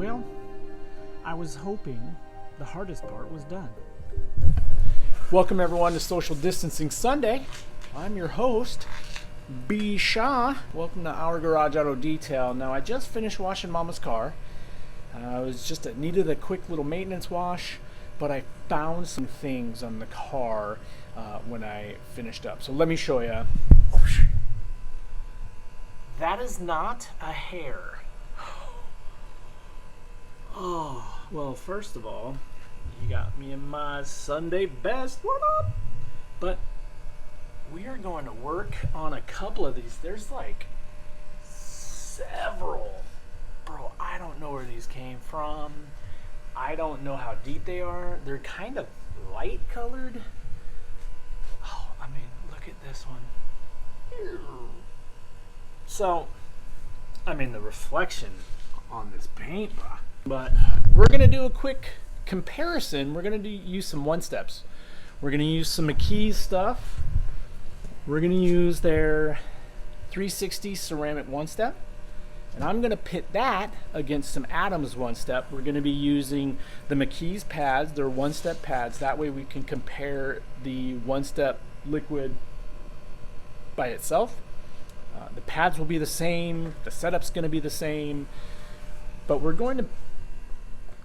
Well, I was hoping the hardest part was done. Welcome everyone to Social Distancing Sunday. I'm your host, B. Shaw. Welcome to Our Garage Auto Detail. Now, I just finished washing Mama's car. It needed a quick little maintenance wash, but I found some things on the car when I finished up. So let me show you. That is not a hair. Oh, well, first of all, you got me in my Sunday best. What up? But we are going to work on a couple of these. There's like several. Bro, I don't know where these came from. I don't know how deep they are. They're kind of light colored. Oh, I mean, look at this one. So, I mean, the reflection on this paint, bro. But we're going to do a quick comparison. We're going to use some one-steps. We're going to use some McKee's stuff. We're going to use their 360 ceramic one-step. And I'm going to pit that against some Adams one-step. We're going to be using the McKee's pads, their one-step pads. That way we can compare the one-step liquid by itself. The pads will be the same. The setup's going to be the same. But we're going to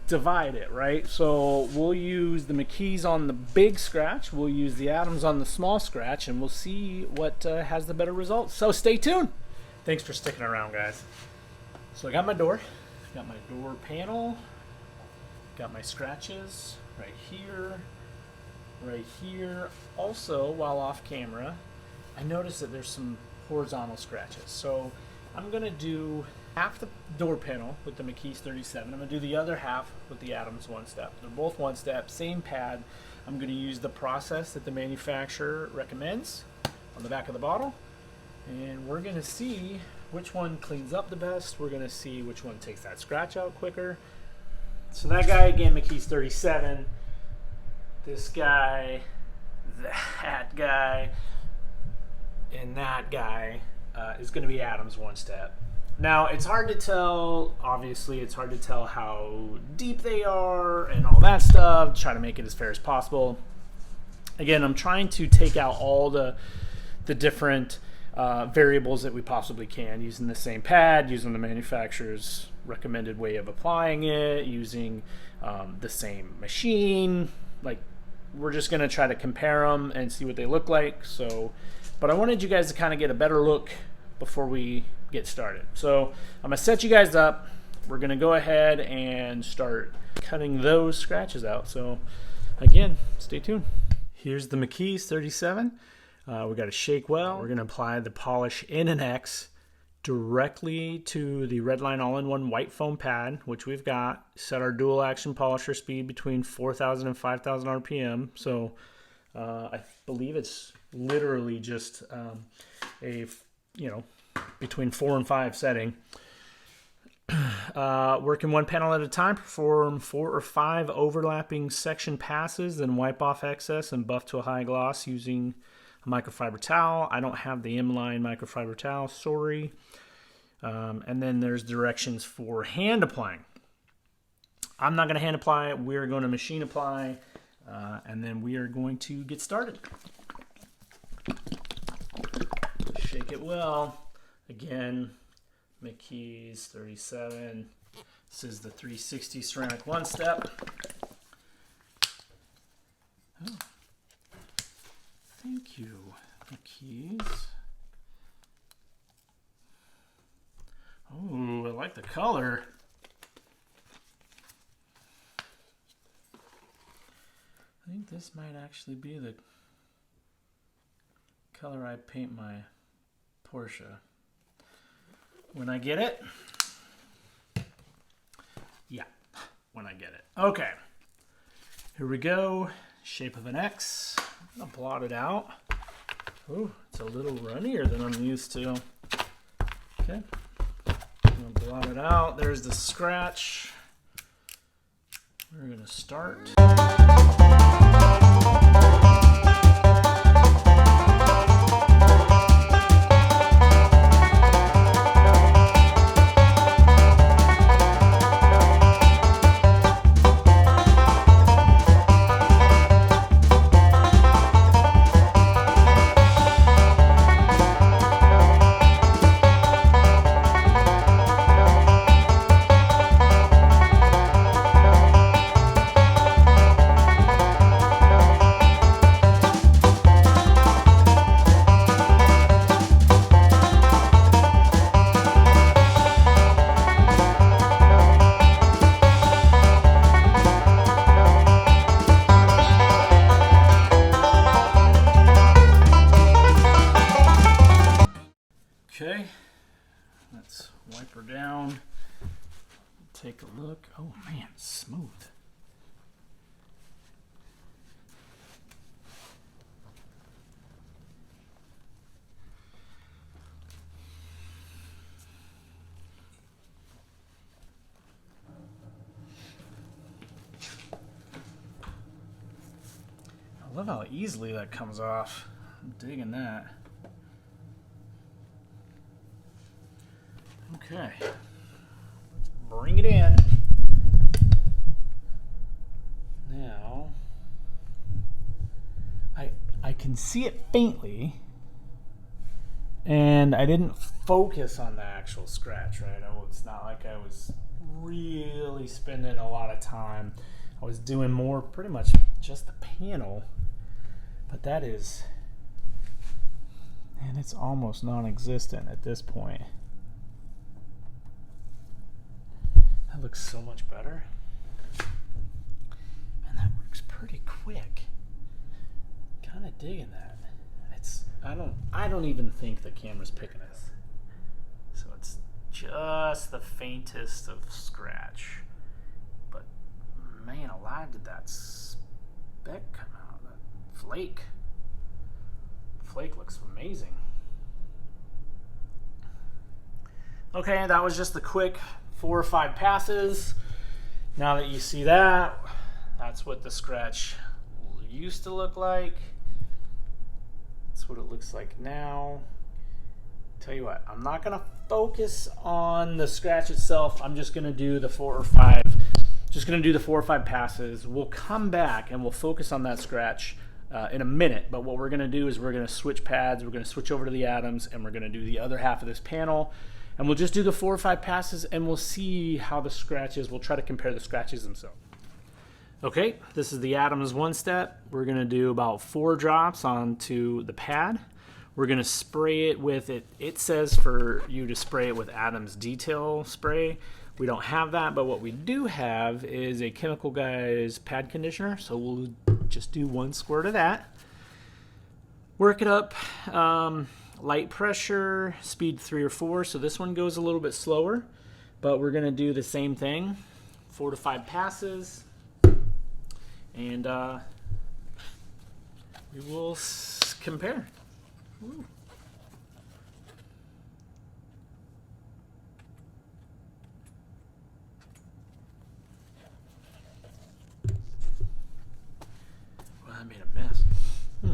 divide it, right? So we'll use the McKee's on the big scratch, we'll use the Adams on the small scratch, and we'll see what has the better results. So stay tuned. Thanks for sticking around, guys. So I got my door, got my door panel, got my scratches right here. Also, while off camera, I noticed that there's some horizontal scratches. So I'm gonna do half the door panel with the McKee's 37. I'm going to do the other half with the Adams one-step. They're both one-step, same pad. I'm going to use the process that the manufacturer recommends on the back of the bottle. And we're going to see which one cleans up the best. We're going to see which one takes that scratch out quicker. So that guy, again, McKee's 37. This guy, that guy, and that guy is going to be Adams one-step. Now, it's hard to tell, obviously, it's hard to tell how deep they are and all that stuff, try to make it as fair as possible. Again, I'm trying to take out all the different variables that we possibly can, using the same pad, using the manufacturer's recommended way of applying it, using the same machine. Like, we're just going to try to compare them and see what they look like. So, but I wanted you guys to kind of get a better look before we get started. So I'm gonna set you guys up. We're gonna go ahead and start cutting those scratches out. So again, stay tuned. Here's the McKee's 37. We got to shake well. We're gonna apply the polish in an X directly to the Redline all-in-one white foam pad, which we've got. Set our dual action polisher speed between 4,000 and 5,000 RPM. So I believe it's literally just between 4 and 5 setting. Working one panel at a time, perform 4 or 5 overlapping section passes, then wipe off excess and buff to a high gloss using a microfiber towel. I don't have the M-line microfiber towel, sorry. And then there's directions for hand applying. I'm not going to hand apply it. We're going to machine apply, and then we are going to get started. Shake it well. Again, McKee's 37. This is the 360 ceramic one-step. Oh, thank you, McKee's. Oh, I like the color. I think this might actually be the color I paint my Porsche when I get it. Yeah, when I get it. Okay, here we go. Shape of an X. I'm gonna blot it out. Oh, it's a little runnier than I'm used to. Okay, I'm gonna blot it out. There's the scratch. We're gonna start. let's wipe her down. Take a look. Oh man, smooth. I love how easily that comes off. I'm digging that. Okay, let's bring it in. Now, I can see it faintly, and I didn't focus on the actual scratch, right? It's not like I was really spending a lot of time. I was doing more, pretty much just the panel, but that is, and it's almost non-existent at this point. That looks so much better. Man, that works pretty quick. Kind of digging that. I don't even think the camera's picking us. So it's just the faintest of scratch. But man alive, did that speck come out? That flake. Flake looks amazing. Okay, that was just the quick 4 or 5 passes. Now that you see that, that's what the scratch used to look like. That's what it looks like now. Tell you what, I'm not gonna focus on the scratch itself. I'm just gonna do the 4 or 5. Just gonna do the 4 or 5 passes. We'll come back and we'll focus on that scratch in a minute. But what we're gonna do is we're gonna switch pads. We're gonna switch over to the Adams, and we're gonna do the other half of this panel. And we'll just do the 4 or 5 passes, and we'll see how the scratches. We'll try to compare the scratches themselves. Okay, this is the Adams one step. We're gonna do about 4 drops onto the pad. We're gonna spray it with it. It says for you to spray it with Adams detail spray. We don't have that, but what we do have is a Chemical Guys pad conditioner. So we'll just do 1 squirt of that. Work it up, light pressure, speed 3 or 4. So this one goes a little bit slower, but we're gonna do the same thing, 4 to 5 passes. And we will compare. Woo. Well, I made a mess. This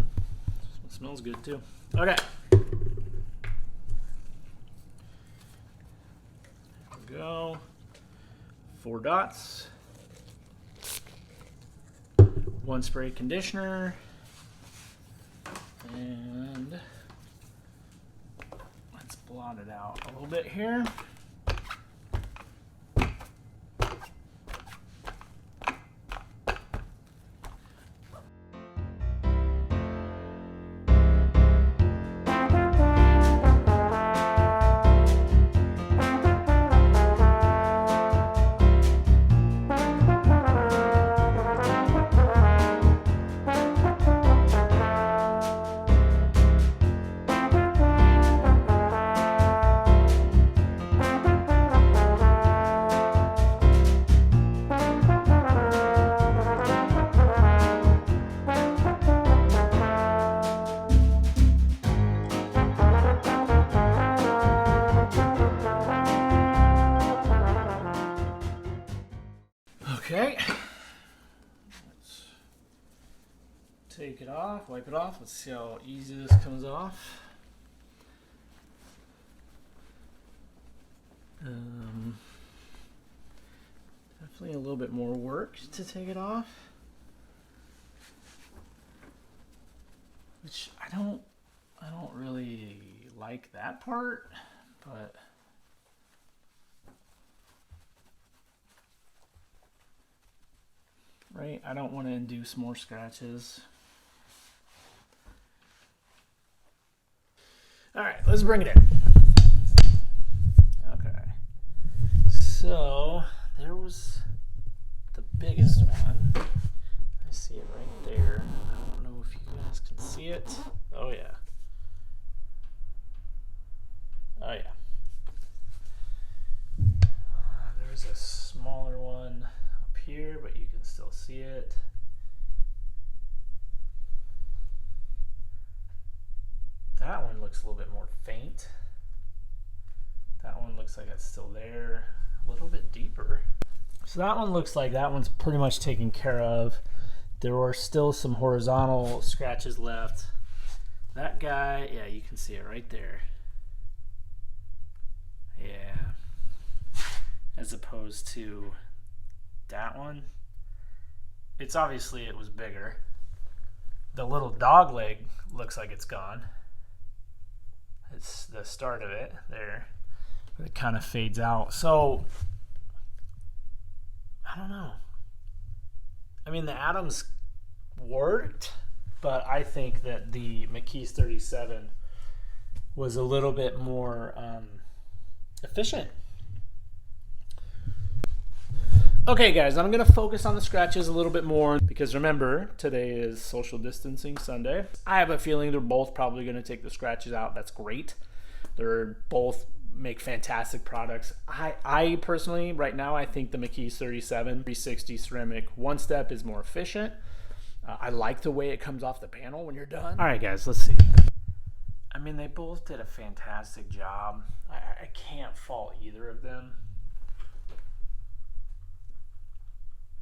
one smells good too. Okay. There we go. 4 dots. 1 spray conditioner, and let's blot it out a little bit here. Okay, let's take it off, wipe it off. Let's see how easy this comes off. Definitely a little bit more work to take it off, which I don't really like that part, but right, I don't want to induce more scratches. All right, let's bring it in. Okay, so there was the biggest one. I see it right there. I don't know if you guys can see it. Oh yeah. Oh yeah. see it. That one looks a little bit more faint. That one looks like it's still there, a little bit deeper. So that one looks like that one's pretty much taken care of. There are still some horizontal scratches left. That guy, yeah, you can see it right there. Yeah. As opposed to that one. It's obviously it was bigger. The little dog leg looks like it's gone. It's the start of it there. But it kind of fades out. So, I don't know. I mean, the Adams worked, but I think that the McKee's 37 was a little bit more efficient. Okay, guys, I'm going to focus on the scratches a little bit more because remember, today is social distancing Sunday. I have a feeling they're both probably going to take the scratches out. That's great. They're both make fantastic products. I personally, right now, I think the McKee's 37 360 ceramic one step is more efficient. I like the way it comes off the panel when you're done. All right, guys, let's see. I mean, they both did a fantastic job. I can't fault either of them.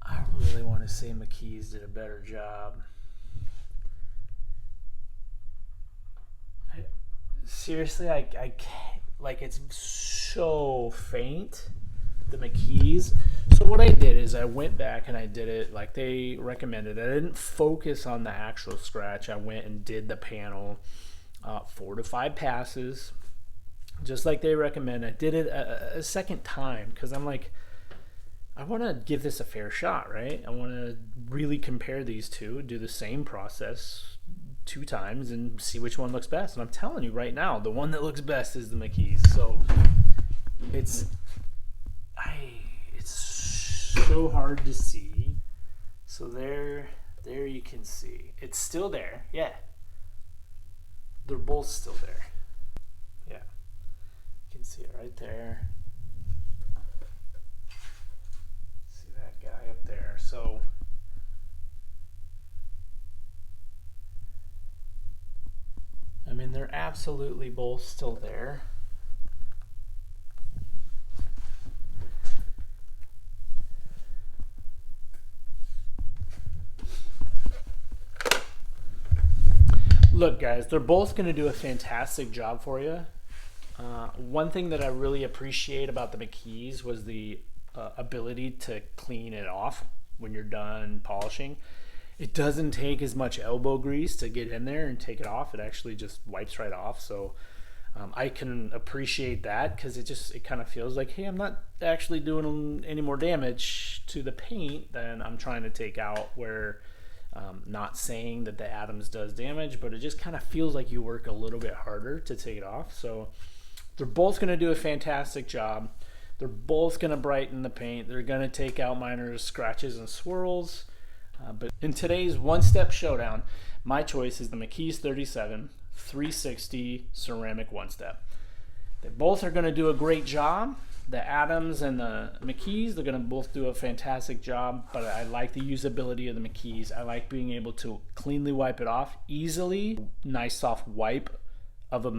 I really want to say McKee's did a better job. Seriously, I can't, like, it's so faint, the McKee's. So what I did is I went back and I did it like they recommended. I didn't focus on the actual scratch. I went and did the panel 4 to 5 passes, just like they recommend. I did it a second time because I'm like, I want to give this a fair shot, right? I want to really compare these two, do the same process 2 times and see which one looks best. And I'm telling you right now, the one that looks best is the McKee's. So it's so hard to see. So there you can see. It's still there. Yeah. They're both still there. Yeah. You can see it right there. See that guy up there. So I mean, they're absolutely both still there. Look, guys, they're both going to do a fantastic job for you. One thing that I really appreciate about the McKee's was the ability to clean it off when you're done polishing. It doesn't take as much elbow grease to get in there and take it off. It actually just wipes right off. So I can appreciate that because it kind of feels like, hey, I'm not actually doing any more damage to the paint than I'm trying to take out. Where not saying that the Adams does damage, but it just kind of feels like you work a little bit harder to take it off. So they're both going to do a fantastic job. They're both going to brighten the paint. They're going to take out minor scratches and swirls. But in today's one-step showdown, my choice is the McKee's 37 360 ceramic one-step. They both are going to do a great job. The Adams and the McKee's, they're going to both do a fantastic job, but I like the usability of the McKee's. I like being able to cleanly wipe it off easily. Nice soft wipe of a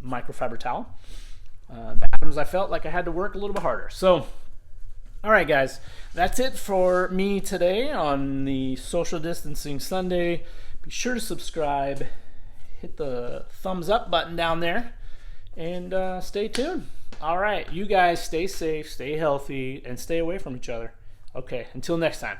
microfiber towel. The Adams, I felt like I had to work a little bit harder. So, all right, guys, that's it for me today on the Social Distancing Sunday. Be sure to subscribe, hit the thumbs up button down there, and stay tuned. All right, you guys stay safe, stay healthy, and stay away from each other. Okay, until next time.